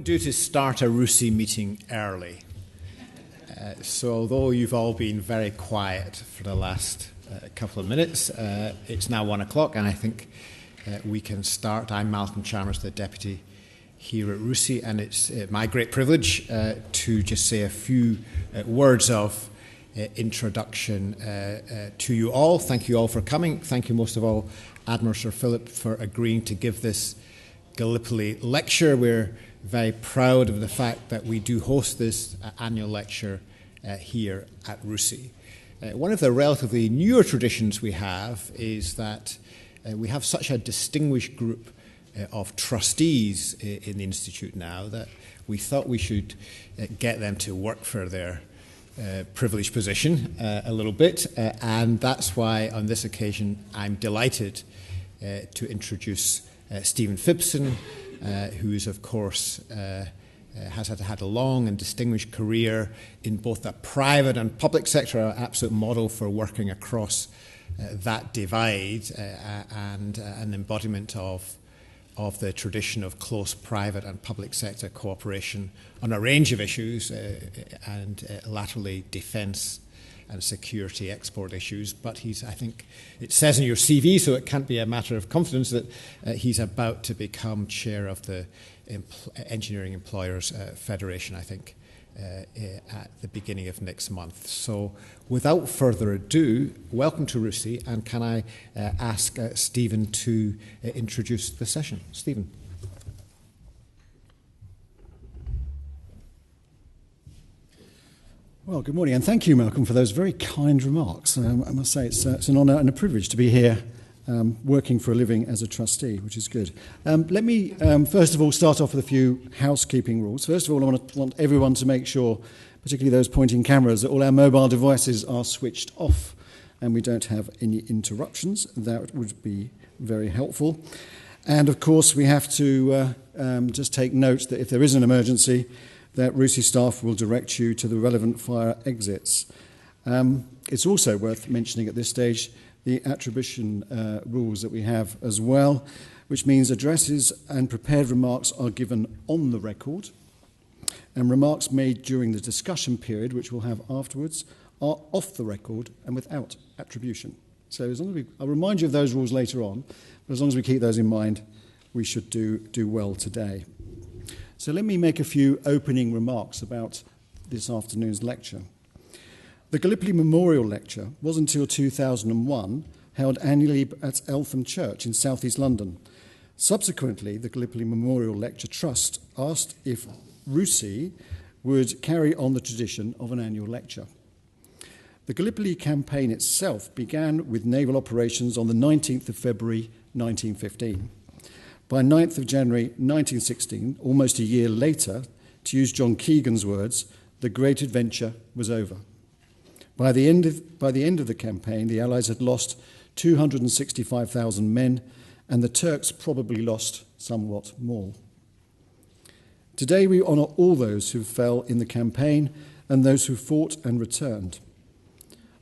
do to start a RUSI meeting early. So although you've all been very quiet for the last couple of minutes, it's now 1 o'clock and I think we can start. I'm Malcolm Chalmers, the Deputy here at RUSI, and it's my great privilege to just say a few words of introduction to you all. Thank you all for coming. Thank you most of all, Admiral Sir Philip, for agreeing to give this Gallipoli lecture. We're very proud of the fact that we do host this annual lecture here at RUSI. One of the relatively newer traditions we have is that we have such a distinguished group of trustees in the Institute now that we thought we should get them to work for their privileged position a little bit, and that's why on this occasion I'm delighted to introduce Stephen Phipson, who is, of course, has had a long and distinguished career in both the private and public sector, an absolute model for working across that divide and an embodiment of the tradition of close private and public sector cooperation on a range of issues and laterally defence and security export issues. But I think it says in your CV, so it can't be a matter of confidence, that he's about to become chair of the Engineering Employers Federation, I think, at the beginning of next month. So without further ado, welcome to RUSI, and can I ask Stephen to introduce the session? Stephen. Well, good morning, and thank you, Malcolm, for those very kind remarks. I must say it's an honour and a privilege to be here working for a living as a trustee, which is good. Let me, first of all, start off with a few housekeeping rules. First of all, I want everyone to make sure, particularly those pointing cameras, that all our mobile devices are switched off and we don't have any interruptions. That would be very helpful. And, of course, we have to just take note that if there is an emergency, that RUSI staff will direct you to the relevant fire exits. It's also worth mentioning at this stage the attribution rules that we have as well, which means addresses and prepared remarks are given on the record, and remarks made during the discussion period, which we'll have afterwards, are off the record and without attribution. So as long as I'll remind you of those rules later on, but as long as we keep those in mind, we should do well today. So let me make a few opening remarks about this afternoon's lecture. The Gallipoli Memorial Lecture was until 2001 held annually at Eltham Church in southeast London. Subsequently, the Gallipoli Memorial Lecture Trust asked if RUSI would carry on the tradition of an annual lecture. The Gallipoli campaign itself began with naval operations on the 19th of February 1915. By 9th of January 1916, almost a year later, to use John Keegan's words, the great adventure was over. By the end of the campaign, the Allies had lost 265,000 men, and the Turks probably lost somewhat more. Today we honour all those who fell in the campaign and those who fought and returned.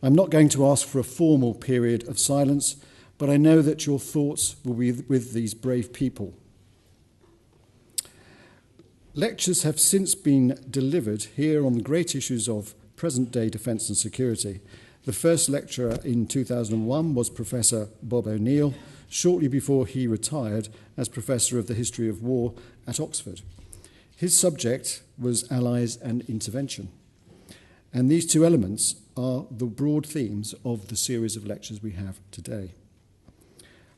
I'm not going to ask for a formal period of silence, but I know that your thoughts will be with these brave people. Lectures have since been delivered here on the great issues of present-day defence and security. The first lecturer in 2001 was Professor Bob O'Neill, shortly before he retired as Professor of the History of War at Oxford. His subject was Allies and Intervention. And these two elements are the broad themes of the series of lectures we have today.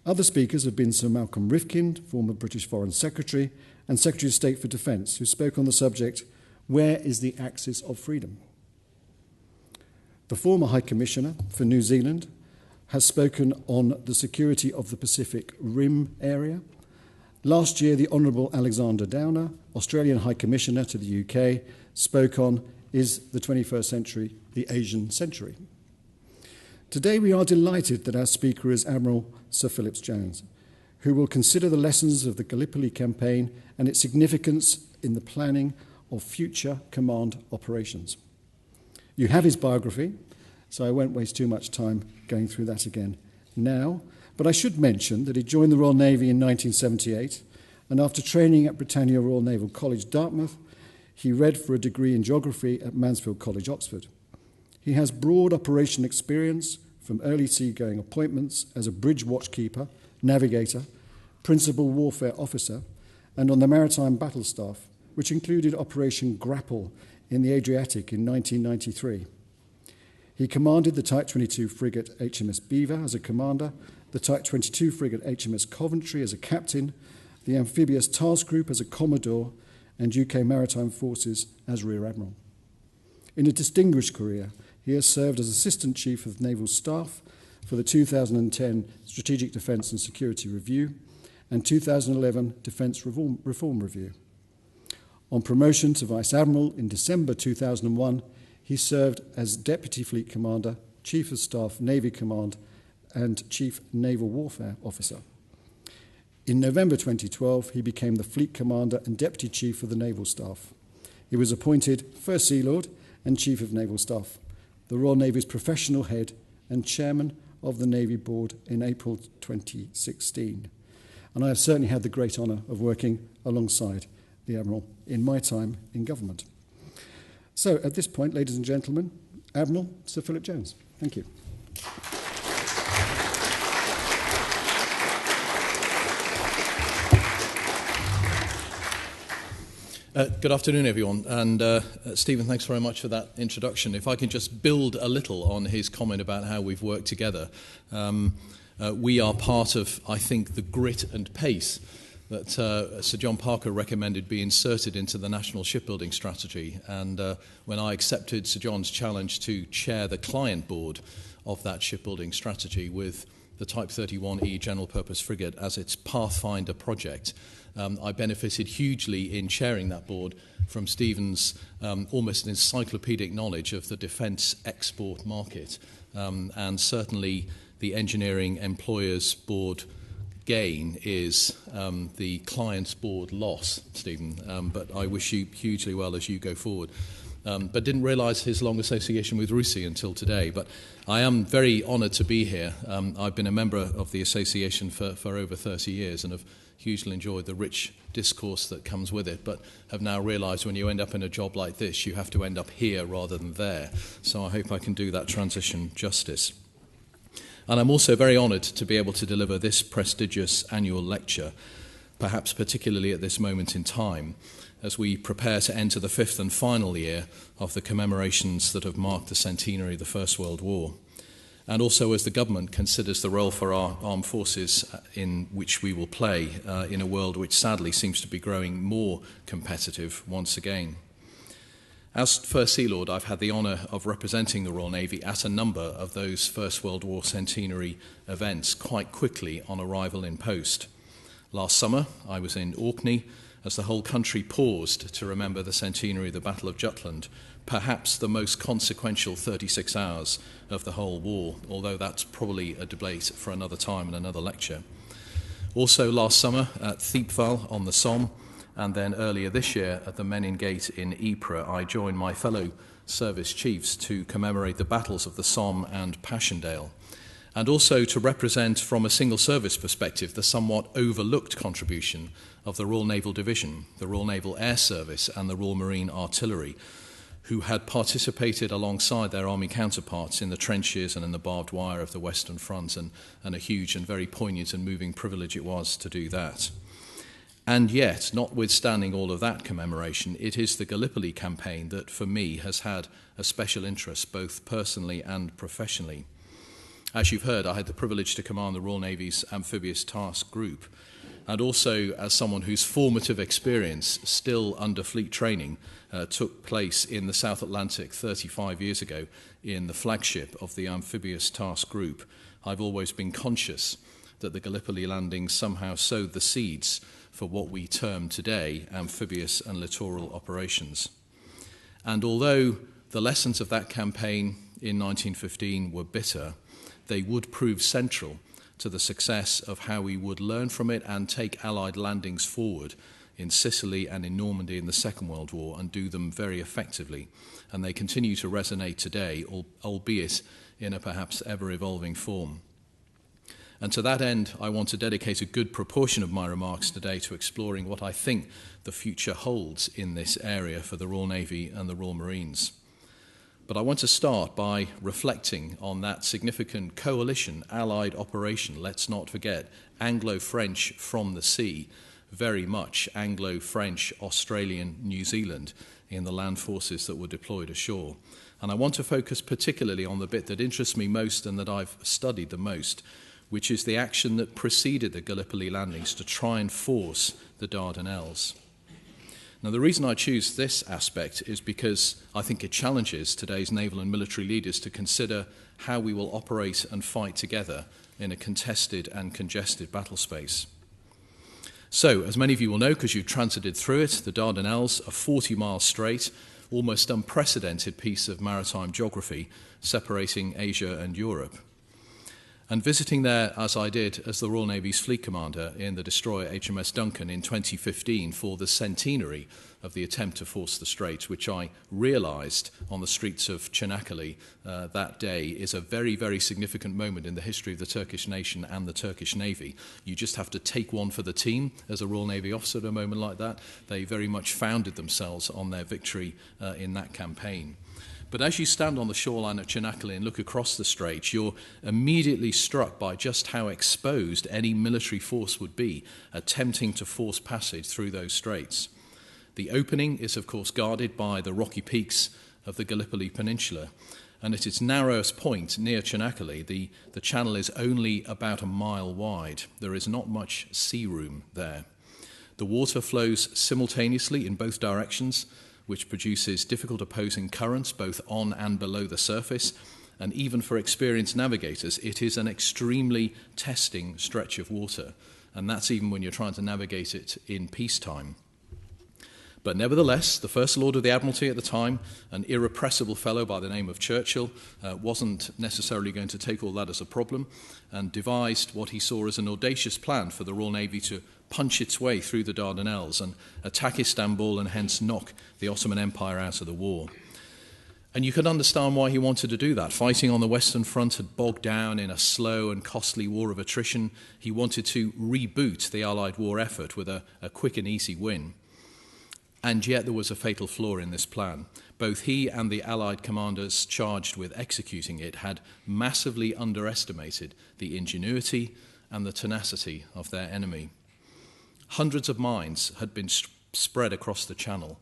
Other speakers have been Sir Malcolm Rifkind, former British Foreign Secretary, and Secretary of State for Defence, who spoke on the subject, Where is the Axis of Freedom? The former High Commissioner for New Zealand has spoken on the security of the Pacific Rim area. Last year, the Honourable Alexander Downer, Australian High Commissioner to the UK, spoke on, Is the 21st century the Asian century? Today we are delighted that our speaker is Admiral Sir Philip Jones, who will consider the lessons of the Gallipoli campaign and its significance in the planning of future command operations. You have his biography, so I won't waste too much time going through that again now, but I should mention that he joined the Royal Navy in 1978 and after training at Britannia Royal Naval College, Dartmouth, he read for a degree in geography at Mansfield College, Oxford. He has broad operation experience from early seagoing appointments as a bridge watchkeeper, navigator, principal warfare officer, and on the maritime battle staff, which included Operation Grapple in the Adriatic in 1993. He commanded the Type 22 frigate HMS Beaver as a commander, the Type 22 frigate HMS Coventry as a captain, the Amphibious Task Group as a commodore, and UK Maritime Forces as Rear Admiral. In a distinguished career, he has served as Assistant Chief of Naval Staff for the 2010 Strategic Defence and Security Review and 2011 Defence Reform Review. On promotion to Vice Admiral in December 2001, he served as Deputy Fleet Commander, Chief of Staff, Navy Command, and Chief Naval Warfare Officer. In November 2012, he became the Fleet Commander and Deputy Chief of the Naval Staff. He was appointed First Sea Lord and Chief of Naval Staff, the Royal Navy's professional head and Chairman of the Navy Board in April 2016. And I have certainly had the great honour of working alongside the Admiral in my time in government. So at this point, ladies and gentlemen, Admiral Sir Philip Jones. Thank you. Good afternoon, everyone. And Stephen, thanks very much for that introduction. If I can just build a little on his comment about how we've worked together. We are part of, I think, the grit and pace that Sir John Parker recommended be inserted into the National Shipbuilding Strategy. And when I accepted Sir John's challenge to chair the client board of that shipbuilding strategy with the Type 31E General Purpose Frigate as its Pathfinder project, I benefited hugely in chairing that board from Stephen's almost encyclopedic knowledge of the defence export market, and certainly the engineering employers board gain is the client's board loss, Stephen, but I wish you hugely well as you go forward. But didn't realise his long association with RUSI until today. But I am very honoured to be here. I've been a member of the association for over 30 years and have hugely enjoyed the rich discourse that comes with it, but have now realised when you end up in a job like this, you have to end up here rather than there. So I hope I can do that transition justice. And I'm also very honoured to be able to deliver this prestigious annual lecture, perhaps particularly at this moment in time, as we prepare to enter the fifth and final year of the commemorations that have marked the centenary of the First World War, and also as the government considers the role for our armed forces in which we will play in a world which sadly seems to be growing more competitive once again. As First Sea Lord, I've had the honour of representing the Royal Navy at a number of those First World War centenary events quite quickly on arrival in post. Last summer, I was in Orkney as the whole country paused to remember the centenary of the Battle of Jutland, perhaps the most consequential 36 hours of the whole war, although that's probably a debate for another time and another lecture. Also last summer at Thiepval on the Somme, and then earlier this year at the Menin Gate in Ypres, I joined my fellow service chiefs to commemorate the battles of the Somme and Passchendaele, and also to represent from a single service perspective the somewhat overlooked contribution of the Royal Naval Division, the Royal Naval Air Service and the Royal Marine Artillery, who had participated alongside their army counterparts in the trenches and in the barbed wire of the Western Front, and a huge and very poignant and moving privilege it was to do that. And yet, notwithstanding all of that commemoration, it is the Gallipoli campaign that, for me, has had a special interest, both personally and professionally. As you've heard, I had the privilege to command the Royal Navy's Amphibious Task Group, and also as someone whose formative experience, still under fleet training, took place in the South Atlantic 35 years ago in the flagship of the Amphibious Task Group. I've always been conscious that the Gallipoli landing somehow sowed the seeds for what we term today amphibious and littoral operations. And although the lessons of that campaign in 1915 were bitter, they would prove central to the success of how we would learn from it and take Allied landings forward in Sicily and in Normandy in the Second World War and do them very effectively. And they continue to resonate today, albeit in a perhaps ever-evolving form. And to that end, I want to dedicate a good proportion of my remarks today to exploring what I think the future holds in this area for the Royal Navy and the Royal Marines. But I want to start by reflecting on that significant coalition allied operation, let's not forget, Anglo-French from the sea, very much Anglo-French, Australian, New Zealand in the land forces that were deployed ashore. And I want to focus particularly on the bit that interests me most and that I've studied the most, which is the action that preceded the Gallipoli landings to try and force the Dardanelles. Now, the reason I choose this aspect is because I think it challenges today's naval and military leaders to consider how we will operate and fight together in a contested and congested battle space. So, as many of you will know, because you've transited through it, the Dardanelles, a 40-mile straight, almost unprecedented piece of maritime geography separating Asia and Europe. And visiting there, as I did as the Royal Navy's fleet commander in the destroyer HMS Duncan in 2015 for the centenary of the attempt to force the Strait, which I realised on the streets of Çanakkale that day is a very, very significant moment in the history of the Turkish nation and the Turkish Navy. You just have to take one for the team as a Royal Navy officer at a moment like that. They very much founded themselves on their victory in that campaign. But as you stand on the shoreline of Çanakkale and look across the Strait, you're immediately struck by just how exposed any military force would be attempting to force passage through those straits. The opening is, of course, guarded by the rocky peaks of the Gallipoli Peninsula, and at its narrowest point near Çanakkale, the channel is only about a mile wide. There is not much sea room there. The water flows simultaneously in both directions, which produces difficult opposing currents both on and below the surface, and even for experienced navigators, it is an extremely testing stretch of water, and that's even when you're trying to navigate it in peacetime. But nevertheless, the First Lord of the Admiralty at the time, an irrepressible fellow by the name of Churchill, wasn't necessarily going to take all that as a problem, and devised what he saw as an audacious plan for the Royal Navy to punch its way through the Dardanelles and attack Istanbul and hence knock the Ottoman Empire out of the war. And you can understand why he wanted to do that. Fighting on the Western Front had bogged down in a slow and costly war of attrition. He wanted to reboot the Allied war effort with a quick and easy win. And yet there was a fatal flaw in this plan. Both he and the Allied commanders charged with executing it had massively underestimated the ingenuity and the tenacity of their enemy. Hundreds of mines had been spread across the channel,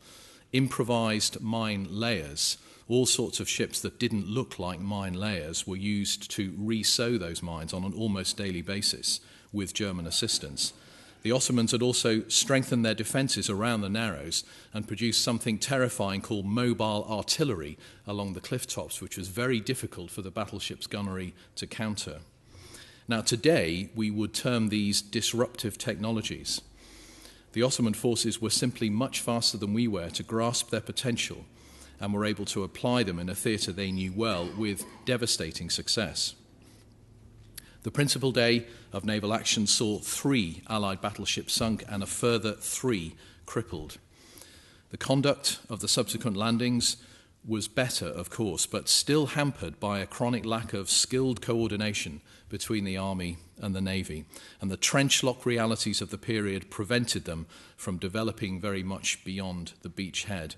improvised mine layers, all sorts of ships that didn't look like mine layers were used to re-sow those mines on an almost daily basis with German assistance. The Ottomans had also strengthened their defences around the Narrows and produced something terrifying called mobile artillery along the cliff tops, which was very difficult for the battleship's gunnery to counter. Now, today, we would term these disruptive technologies. The Ottoman forces were simply much faster than we were to grasp their potential and were able to apply them in a theatre they knew well with devastating success. The principal day of naval action saw 3 Allied battleships sunk and a further 3 crippled. The conduct of the subsequent landings was better, of course, but still hampered by a chronic lack of skilled coordination between the Army and the Navy, and the trench-lock realities of the period prevented them from developing very much beyond the beachhead.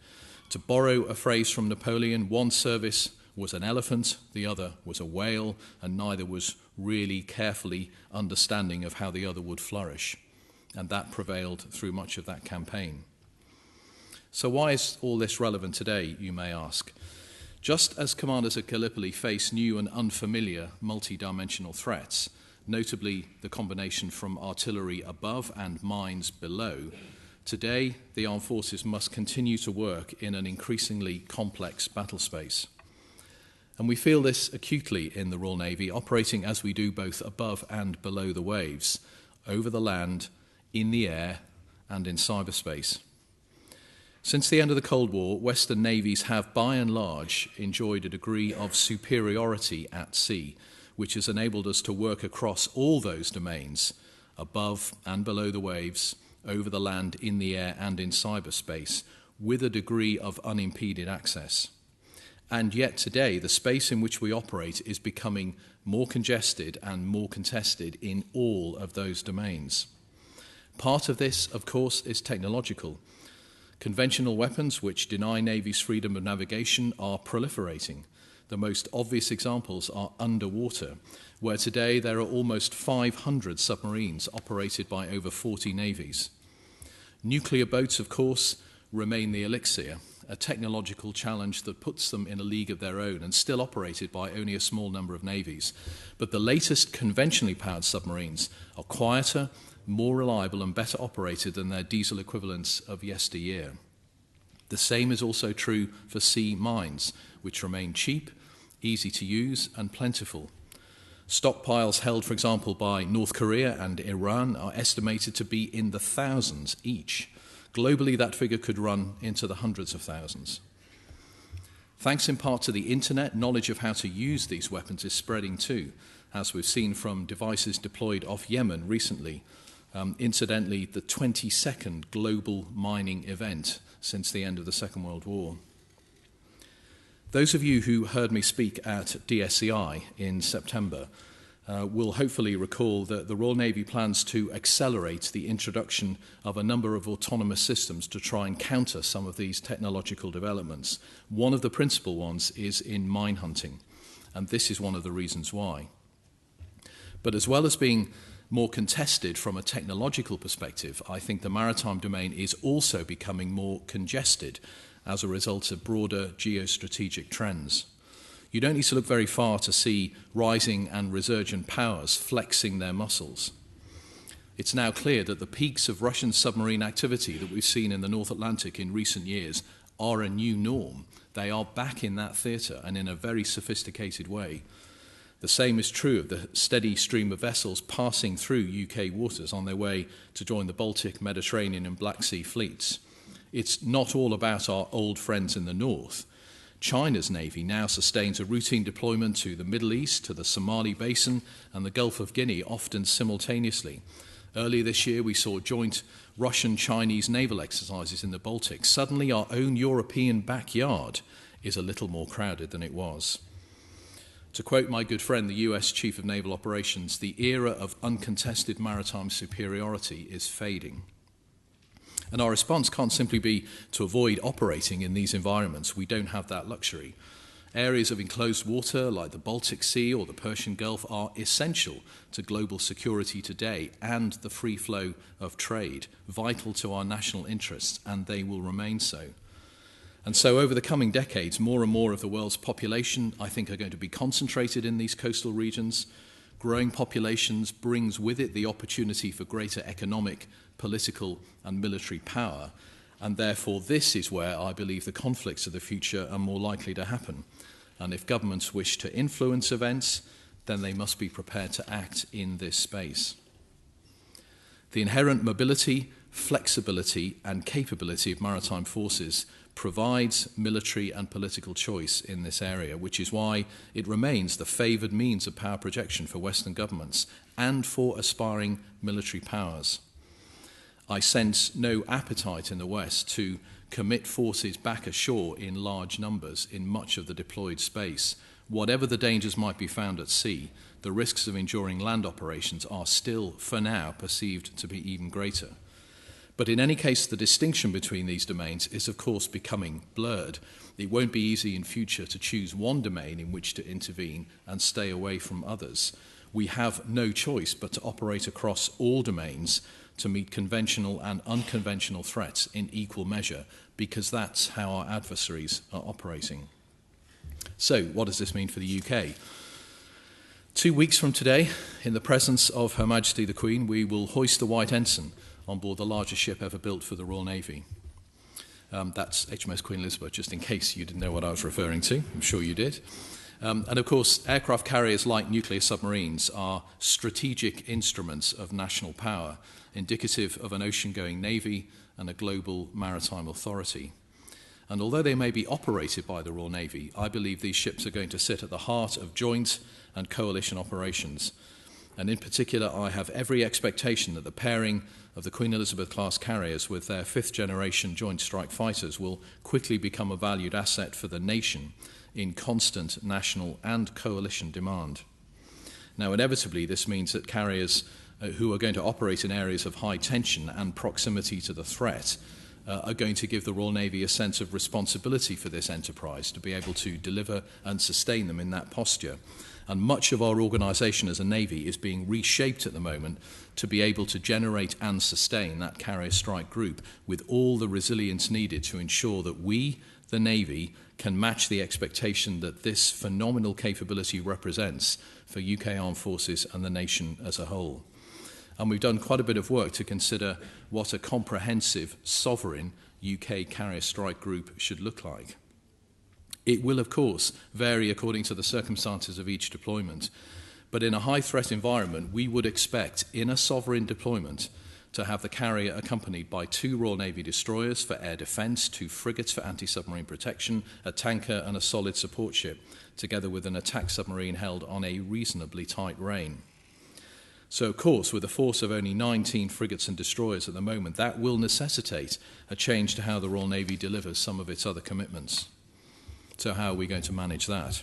To borrow a phrase from Napoleon, one service was an elephant, the other was a whale, and neither was really carefully understanding of how the other would flourish. And that prevailed through much of that campaign. So why is all this relevant today, you may ask? Just as commanders at Gallipoli face new and unfamiliar multi-dimensional threats, notably the combination from artillery above and mines below, today the armed forces must continue to work in an increasingly complex battle space. And we feel this acutely in the Royal Navy, operating as we do both above and below the waves, over the land, in the air, and in cyberspace. Since the end of the Cold War, Western navies have by and large enjoyed a degree of superiority at sea, which has enabled us to work across all those domains, above and below the waves, over the land, in the air, and in cyberspace, with a degree of unimpeded access. And yet today, the space in which we operate is becoming more congested and more contested in all of those domains. Part of this, of course, is technological. Conventional weapons which deny navies freedom of navigation are proliferating. The most obvious examples are underwater, where today there are almost 500 submarines operated by over 40 navies. Nuclear boats, of course, remain the elixir, a technological challenge that puts them in a league of their own and still operated by only a small number of navies. But the latest conventionally powered submarines are quieter, more reliable and better operated than their diesel equivalents of yesteryear. The same is also true for sea mines, which remain cheap, easy to use and plentiful. Stockpiles held, for example, by North Korea and Iran are estimated to be in the thousands each. Globally, that figure could run into the hundreds of thousands. Thanks in part to the internet, knowledge of how to use these weapons is spreading too, as we've seen from devices deployed off Yemen recently. Incidentally, the 22nd global mining event since the end of the Second World War. Those of you who heard me speak at DSCI in September will hopefully recall that the Royal Navy plans to accelerate the introduction of a number of autonomous systems to try and counter some of these technological developments. One of the principal ones is in mine hunting, and this is one of the reasons why. But as well as being more contested from a technological perspective, I think the maritime domain is also becoming more congested as a result of broader geostrategic trends. You don't need to look very far to see rising and resurgent powers flexing their muscles. It's now clear that the peaks of Russian submarine activity that we've seen in the North Atlantic in recent years are a new norm. They are back in that theatre and in a very sophisticated way. The same is true of the steady stream of vessels passing through UK waters on their way to join the Baltic, Mediterranean and Black Sea fleets. It's not all about our old friends in the north. China's navy now sustains a routine deployment to the Middle East, to the Somali Basin and the Gulf of Guinea, often simultaneously. Earlier this year, we saw joint Russian-Chinese naval exercises in the Baltic. Suddenly, our own European backyard is a little more crowded than it was. To quote my good friend, the US Chief of Naval Operations, the era of uncontested maritime superiority is fading. And our response can't simply be to avoid operating in these environments. We don't have that luxury. Areas of enclosed water like the Baltic Sea or the Persian Gulf are essential to global security today and the free flow of trade, vital to our national interests, and they will remain so. And so over the coming decades, more and more of the world's population, I think, are going to be concentrated in these coastal regions. Growing populations brings with it the opportunity for greater economic, political and military power. And therefore, this is where I believe the conflicts of the future are more likely to happen. And if governments wish to influence events, then they must be prepared to act in this space. The inherent mobility, flexibility and capability of maritime forces provides military and political choice in this area, which is why it remains the favoured means of power projection for Western governments and for aspiring military powers. I sense no appetite in the West to commit forces back ashore in large numbers in much of the deployed space. Whatever the dangers might be found at sea, the risks of enduring land operations are still, for now, perceived to be even greater. But in any case, the distinction between these domains is, of course, becoming blurred. It won't be easy in future to choose one domain in which to intervene and stay away from others. We have no choice but to operate across all domains to meet conventional and unconventional threats in equal measure, because that's how our adversaries are operating. So, what does this mean for the UK? 2 weeks from today, in the presence of Her Majesty the Queen, we will hoist the white ensign on board the largest ship ever built for the Royal Navy. That's HMS Queen Elizabeth, just in case you didn't know what I was referring to. I'm sure you did. And of course, aircraft carriers like nuclear submarines are strategic instruments of national power, indicative of an ocean-going navy and a global maritime authority. And although they may be operated by the Royal Navy, I believe these ships are going to sit at the heart of joint and coalition operations. And in particular, I have every expectation that the pairing of the Queen Elizabeth-class carriers with their fifth-generation Joint Strike Fighters will quickly become a valued asset for the nation in constant national and coalition demand. Now, inevitably, this means that carriers who are going to operate in areas of high tension and proximity to the threat are going to give the Royal Navy a sense of responsibility for this enterprise to be able to deliver and sustain them in that posture. And much of our organisation as a Navy is being reshaped at the moment to be able to generate and sustain that carrier strike group with all the resilience needed to ensure that we, the Navy, can match the expectation that this phenomenal capability represents for UK Armed Forces and the nation as a whole. And we've done quite a bit of work to consider what a comprehensive, sovereign UK carrier strike group should look like. It will, of course, vary according to the circumstances of each deployment, but in a high-threat environment, we would expect, in a sovereign deployment, to have the carrier accompanied by 2 Royal Navy destroyers for air defence, 2 frigates for anti-submarine protection, a tanker and a solid support ship, together with an attack submarine held on a reasonably tight rein. So, of course, with a force of only 19 frigates and destroyers at the moment, that will necessitate a change to how the Royal Navy delivers some of its other commitments. So how are we going to manage that?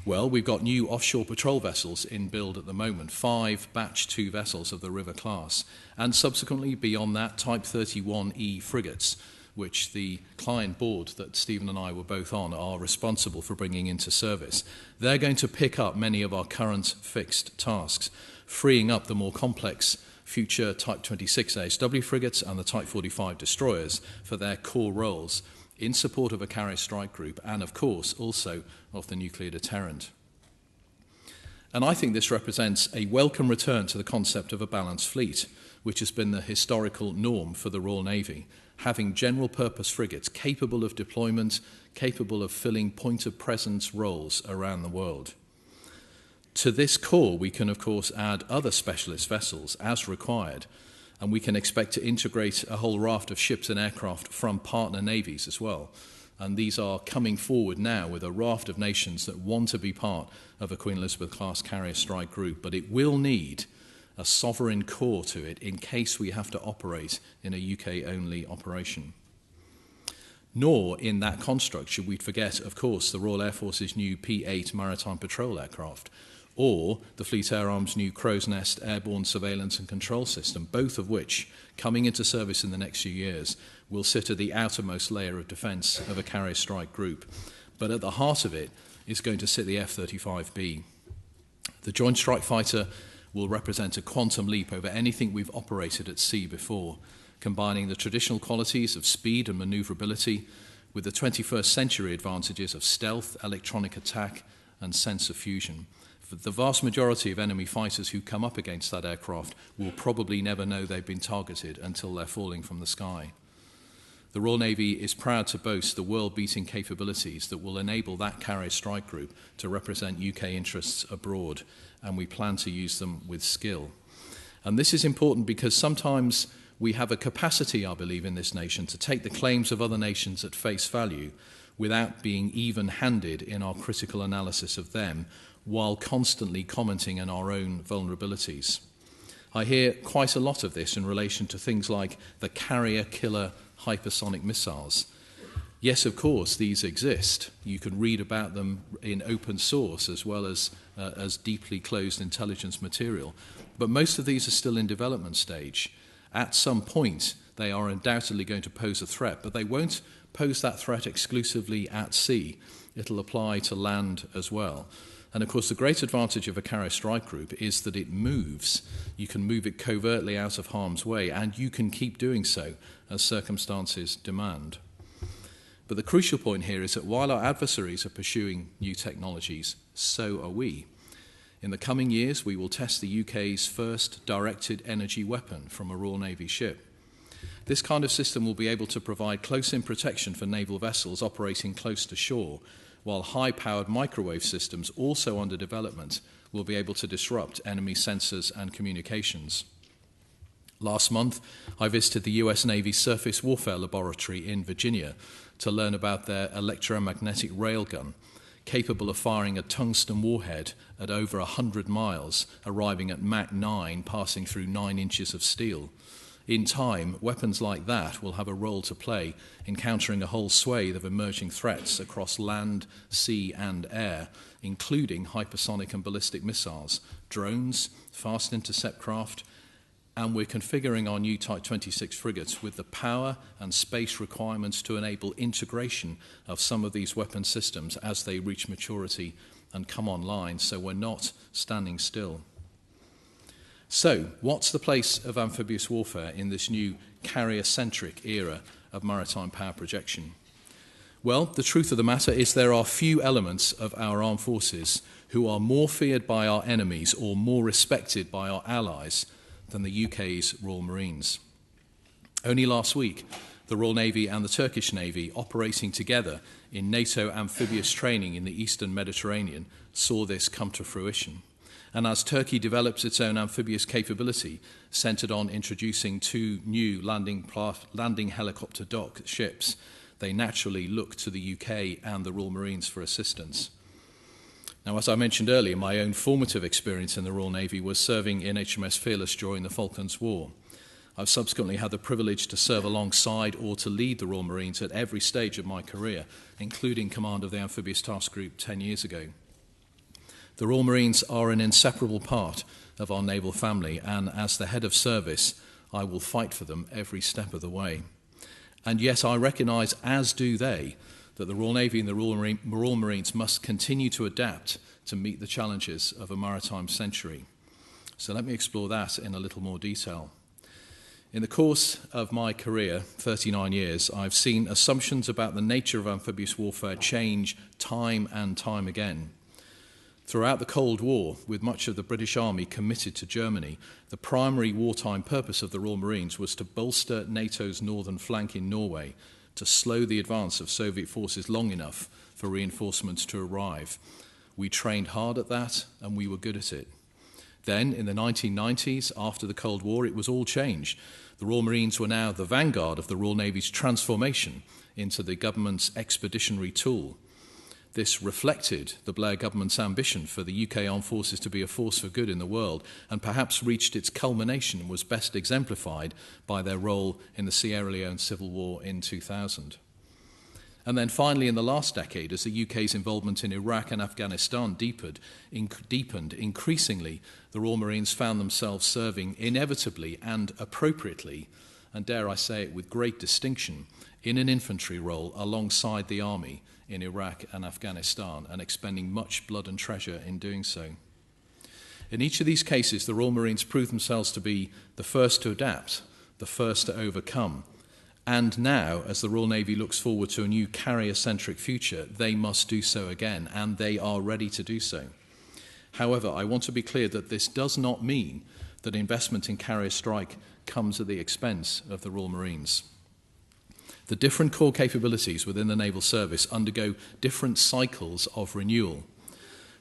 Well, we've got new offshore patrol vessels in build at the moment, 5 Batch 2 vessels of the River class, and subsequently beyond that, Type 31E frigates, which the client board that Stephen and I were both on are responsible for bringing into service. They're going to pick up many of our current fixed tasks, freeing up the more complex future Type 26 ASW frigates and the Type 45 destroyers for their core roles in support of a carrier strike group and, of course, also of the nuclear deterrent. And I think this represents a welcome return to the concept of a balanced fleet, which has been the historical norm for the Royal Navy, having general-purpose frigates capable of deployment, capable of filling point-of-presence roles around the world. To this core, we can, of course, add other specialist vessels as required, and we can expect to integrate a whole raft of ships and aircraft from partner navies as well. And these are coming forward now with a raft of nations that want to be part of a Queen Elizabeth-class carrier strike group, but it will need a sovereign core to it in case we have to operate in a UK-only operation. Nor, in that construct, should we forget, of course, the Royal Air Force's new P-8 maritime patrol aircraft, or the Fleet Air Arm's new Crow's Nest airborne surveillance and control system, both of which, coming into service in the next few years, will sit at the outermost layer of defence of a carrier strike group. But at the heart of it is going to sit the F-35B. The Joint Strike Fighter will represent a quantum leap over anything we've operated at sea before, combining the traditional qualities of speed and manoeuvrability with the 21st century advantages of stealth, electronic attack, and sensor fusion. The vast majority of enemy fighters who come up against that aircraft will probably never know they've been targeted until they're falling from the sky. The Royal Navy is proud to boast the world-beating capabilities that will enable that carrier strike group to represent UK interests abroad, and we plan to use them with skill. And this is important because sometimes we have a capacity, I believe, in this nation to take the claims of other nations at face value without being even-handed in our critical analysis of them, while constantly commenting on our own vulnerabilities. I hear quite a lot of this in relation to things like the carrier-killer hypersonic missiles. Yes, of course, these exist. You can read about them in open source as well as deeply closed intelligence material. But most of these are still in development stage. At some point, they are undoubtedly going to pose a threat, but they won't pose that threat exclusively at sea. It'll apply to land as well. And of course, the great advantage of a carrier strike group is that it moves. You can move it covertly out of harm's way, and you can keep doing so as circumstances demand. But the crucial point here is that while our adversaries are pursuing new technologies, so are we. In the coming years, we will test the UK's first directed energy weapon from a Royal Navy ship. This kind of system will be able to provide close-in protection for naval vessels operating close to shore, while high-powered microwave systems, also under development, will be able to disrupt enemy sensors and communications. Last month, I visited the US Navy's Surface Warfare Laboratory in Virginia to learn about their Electromagnetic Railgun, capable of firing a tungsten warhead at over 100 miles, arriving at Mach 9, passing through 9 inches of steel. in time, weapons like that will have a role to play in countering a whole swathe of emerging threats across land, sea and air, including hypersonic and ballistic missiles, drones, fast intercept craft, and we're configuring our new Type 26 frigates with the power and space requirements to enable integration of some of these weapon systems as they reach maturity and come online, so we're not standing still. So, what's the place of amphibious warfare in this new carrier-centric era of maritime power projection? Well, the truth of the matter is there are few elements of our armed forces who are more feared by our enemies or more respected by our allies than the UK's Royal Marines. Only last week, the Royal Navy and the Turkish Navy, operating together in NATO amphibious training in the Eastern Mediterranean, saw this come to fruition. And as Turkey develops its own amphibious capability, centred on introducing 2 new landing helicopter dock ships, they naturally look to the UK and the Royal Marines for assistance. Now, as I mentioned earlier, my own formative experience in the Royal Navy was serving in HMS Fearless during the Falklands War. I've subsequently had the privilege to serve alongside or to lead the Royal Marines at every stage of my career, including command of the Amphibious Task Group 10 years ago. The Royal Marines are an inseparable part of our naval family, and as the head of service, I will fight for them every step of the way. And yet I recognise, as do they, that the Royal Navy and the Royal Marines must continue to adapt to meet the challenges of a maritime century. So let me explore that in a little more detail. In the course of my career, 39 years, I've seen assumptions about the nature of amphibious warfare change time and time again. Throughout the Cold War, with much of the British Army committed to Germany, the primary wartime purpose of the Royal Marines was to bolster NATO's northern flank in Norway, to slow the advance of Soviet forces long enough for reinforcements to arrive. We trained hard at that, and we were good at it. Then, in the 1990s, after the Cold War, it was all changed. The Royal Marines were now the vanguard of the Royal Navy's transformation into the government's expeditionary tool. This reflected the Blair government's ambition for the UK armed forces to be a force for good in the world, and perhaps reached its culmination and was best exemplified by their role in the Sierra Leone Civil War in 2000. And then finally, in the last decade, as the UK's involvement in Iraq and Afghanistan deepened, increasingly, the Royal Marines found themselves serving inevitably and appropriately, and dare I say it with great distinction, in an infantry role alongside the Army in Iraq and Afghanistan, and expending much blood and treasure in doing so. In each of these cases, the Royal Marines proved themselves to be the first to adapt, the first to overcome. And now, as the Royal Navy looks forward to a new carrier-centric future, they must do so again, and they are ready to do so. However, I want to be clear that this does not mean that investment in carrier strike comes at the expense of the Royal Marines. The different core capabilities within the naval service undergo different cycles of renewal.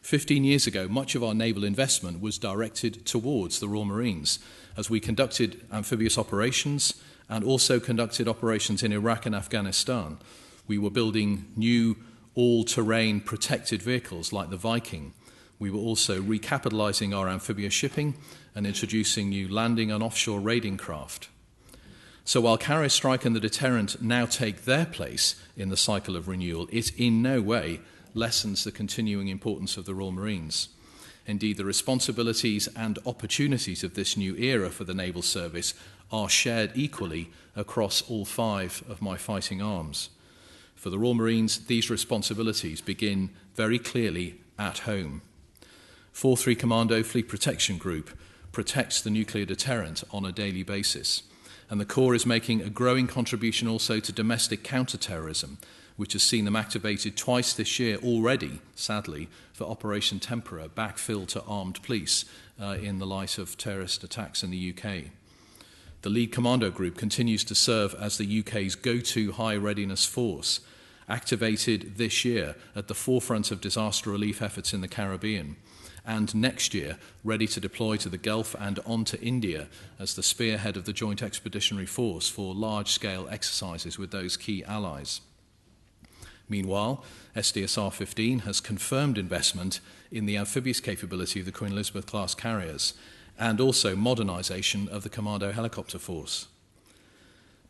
15 years ago, much of our naval investment was directed towards the Royal Marines as we conducted amphibious operations and also conducted operations in Iraq and Afghanistan. We were building new all-terrain protected vehicles like the Viking. We were also recapitalising our amphibious shipping and introducing new landing and offshore raiding craft. So while carrier strike and the deterrent now take their place in the cycle of renewal, it in no way lessens the continuing importance of the Royal Marines. Indeed, the responsibilities and opportunities of this new era for the naval service are shared equally across all 5 of my fighting arms. For the Royal Marines, these responsibilities begin very clearly at home. 4-3 Commando Fleet Protection Group protects the nuclear deterrent on a daily basis. And the Corps is making a growing contribution also to domestic counter-terrorism, which has seen them activated twice this year already, sadly, for Operation Tempera, backfill to armed police in the light of terrorist attacks in the UK. The lead commando group continues to serve as the UK's go-to high readiness force, activated this year at the forefront of disaster relief efforts in the Caribbean, and next year ready to deploy to the Gulf and on to India as the spearhead of the Joint Expeditionary Force for large-scale exercises with those key allies. Meanwhile, SDSR-15 has confirmed investment in the amphibious capability of the Queen Elizabeth-class carriers and also modernisation of the Commando helicopter force.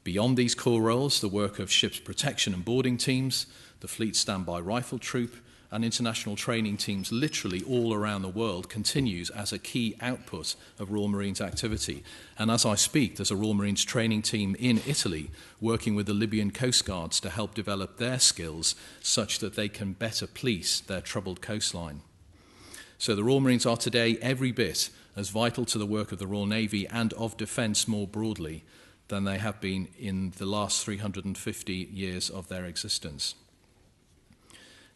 Beyond these core roles, the work of ships protection and boarding teams, the Fleet Standby Rifle Troop, and international training teams literally all around the world continues as a key output of Royal Marines activity. And as I speak, there's a Royal Marines training team in Italy working with the Libyan Coast Guards to help develop their skills such that they can better police their troubled coastline. So the Royal Marines are today every bit as vital to the work of the Royal Navy and of defence more broadly than they have been in the last 350 years of their existence.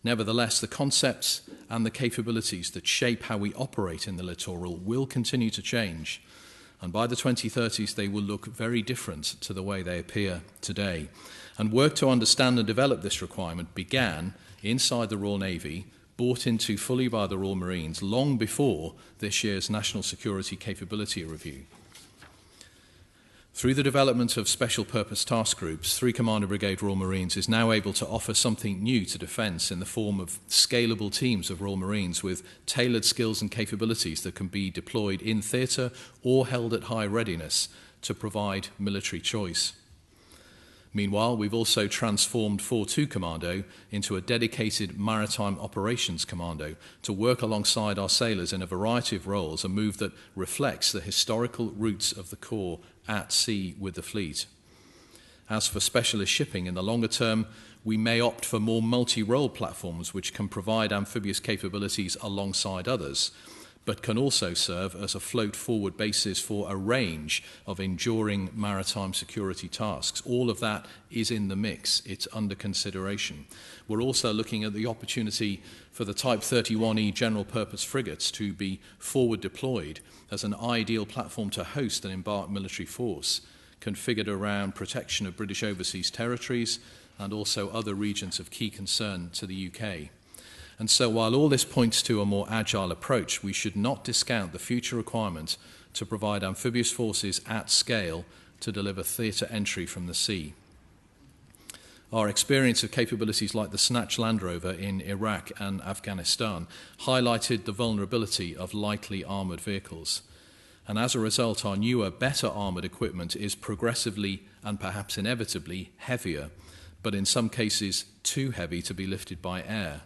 Nevertheless, the concepts and the capabilities that shape how we operate in the littoral will continue to change, and by the 2030s they will look very different to the way they appear today. And work to understand and develop this requirement began inside the Royal Navy, bought into fully by the Royal Marines long before this year's National Security Capability Review. Through the development of special purpose task groups, 3 Commando Brigade Royal Marines is now able to offer something new to defence in the form of scalable teams of Royal Marines with tailored skills and capabilities that can be deployed in theatre or held at high readiness to provide military choice. Meanwhile, we've also transformed 4-2 Commando into a dedicated maritime operations commando to work alongside our sailors in a variety of roles, a move that reflects the historical roots of the Corps at sea with the fleet. As for specialist shipping in the longer term, we may opt for more multi-role platforms which can provide amphibious capabilities alongside others, but can also serve as a float-forward basis for a range of enduring maritime security tasks. All of that is in the mix. It's under consideration. We're also looking at the opportunity for the Type 31E general-purpose frigates to be forward deployed as an ideal platform to host an embarked military force, configured around protection of British overseas territories and also other regions of key concern to the UK. And so while all this points to a more agile approach, we should not discount the future requirement to provide amphibious forces at scale to deliver theatre entry from the sea. Our experience of capabilities like the Snatch Land Rover in Iraq and Afghanistan highlighted the vulnerability of lightly armoured vehicles. And as a result, our newer, better armoured equipment is progressively and perhaps inevitably heavier, but in some cases too heavy to be lifted by air.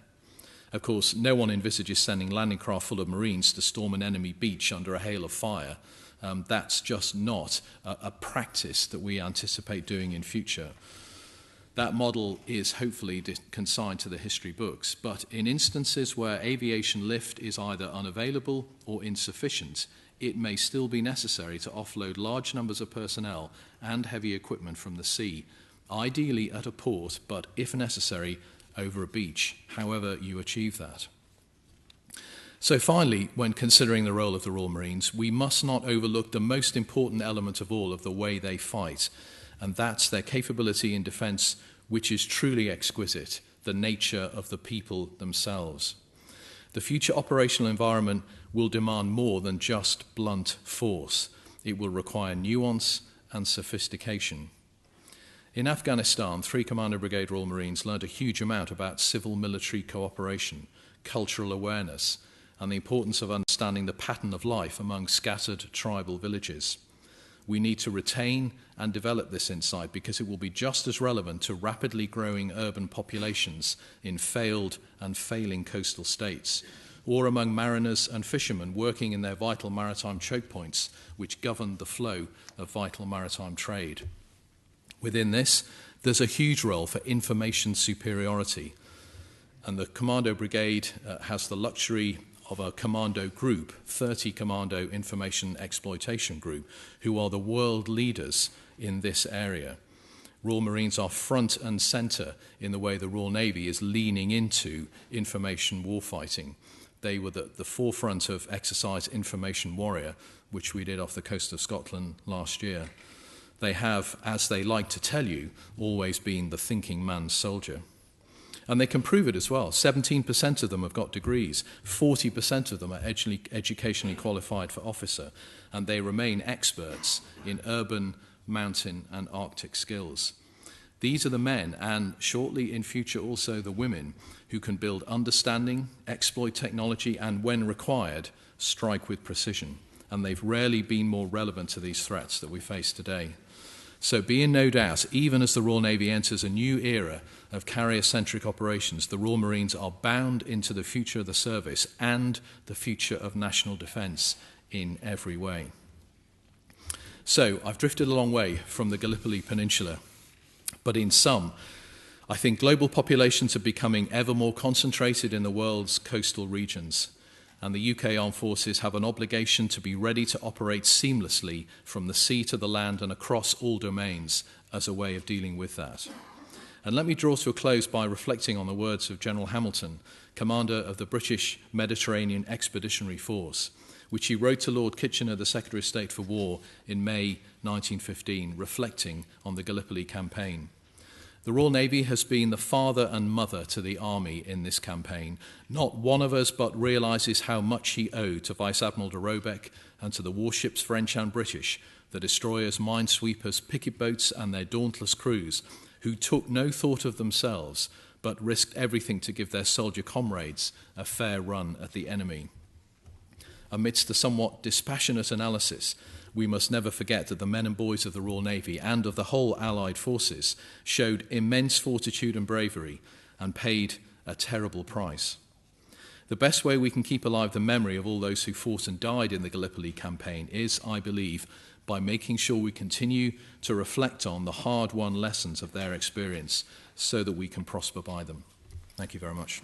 Of course, no one envisages sending landing craft full of Marines to storm an enemy beach under a hail of fire. That's just not a practice that we anticipate doing in future. That model is hopefully consigned to the history books, but in instances where aviation lift is either unavailable or insufficient, it may still be necessary to offload large numbers of personnel and heavy equipment from the sea, ideally at a port, but if necessary, over a beach, however you achieve that. So finally, when considering the role of the Royal Marines, we must not overlook the most important element of all of the way they fight, and that's their capability in defence, which is truly exquisite, the nature of the people themselves. The future operational environment will demand more than just blunt force. It will require nuance and sophistication. In Afghanistan, 3 Commando Brigade Royal Marines learned a huge amount about civil-military cooperation, cultural awareness, and the importance of understanding the pattern of life among scattered tribal villages. We need to retain and develop this insight because it will be just as relevant to rapidly growing urban populations in failed and failing coastal states, or among mariners and fishermen working in their vital maritime choke points which govern the flow of vital maritime trade. Within this, there's a huge role for information superiority, and the Commando Brigade has the luxury of a commando group, 30 Commando Information Exploitation Group, who are the world leaders in this area. Royal Marines are front and centre in the way the Royal Navy is leaning into information warfighting. They were the forefront of Exercise Information Warrior, which we did off the coast of Scotland last year. They have, as they like to tell you, always been the thinking man's soldier. And they can prove it as well. 17% of them have got degrees. 40% of them are educationally qualified for officer. And they remain experts in urban, mountain, and Arctic skills. These are the men, and shortly in future also the women, who can build understanding, exploit technology, and when required, strike with precision. And they've rarely been more relevant to these threats that we face today. So be in no doubt, even as the Royal Navy enters a new era of carrier-centric operations, the Royal Marines are bound into the future of the service and the future of national defence in every way. So I've drifted a long way from the Gallipoli Peninsula, but in sum, I think global populations are becoming ever more concentrated in the world's coastal regions, and the UK Armed Forces have an obligation to be ready to operate seamlessly from the sea to the land and across all domains as a way of dealing with that. And let me draw to a close by reflecting on the words of General Hamilton, commander of the British Mediterranean Expeditionary Force, which he wrote to Lord Kitchener, the Secretary of State for War, in May 1915, reflecting on the Gallipoli campaign. The Royal Navy has been the father and mother to the Army in this campaign. Not one of us but realises how much he owed to Vice Admiral de Robeck and to the warships, French and British, the destroyers, minesweepers, picket boats and their dauntless crews, who took no thought of themselves but risked everything to give their soldier comrades a fair run at the enemy. Amidst the somewhat dispassionate analysis, we must never forget that the men and boys of the Royal Navy and of the whole Allied forces showed immense fortitude and bravery and paid a terrible price. The best way we can keep alive the memory of all those who fought and died in the Gallipoli campaign is, I believe, by making sure we continue to reflect on the hard-won lessons of their experience so that we can prosper by them. Thank you very much.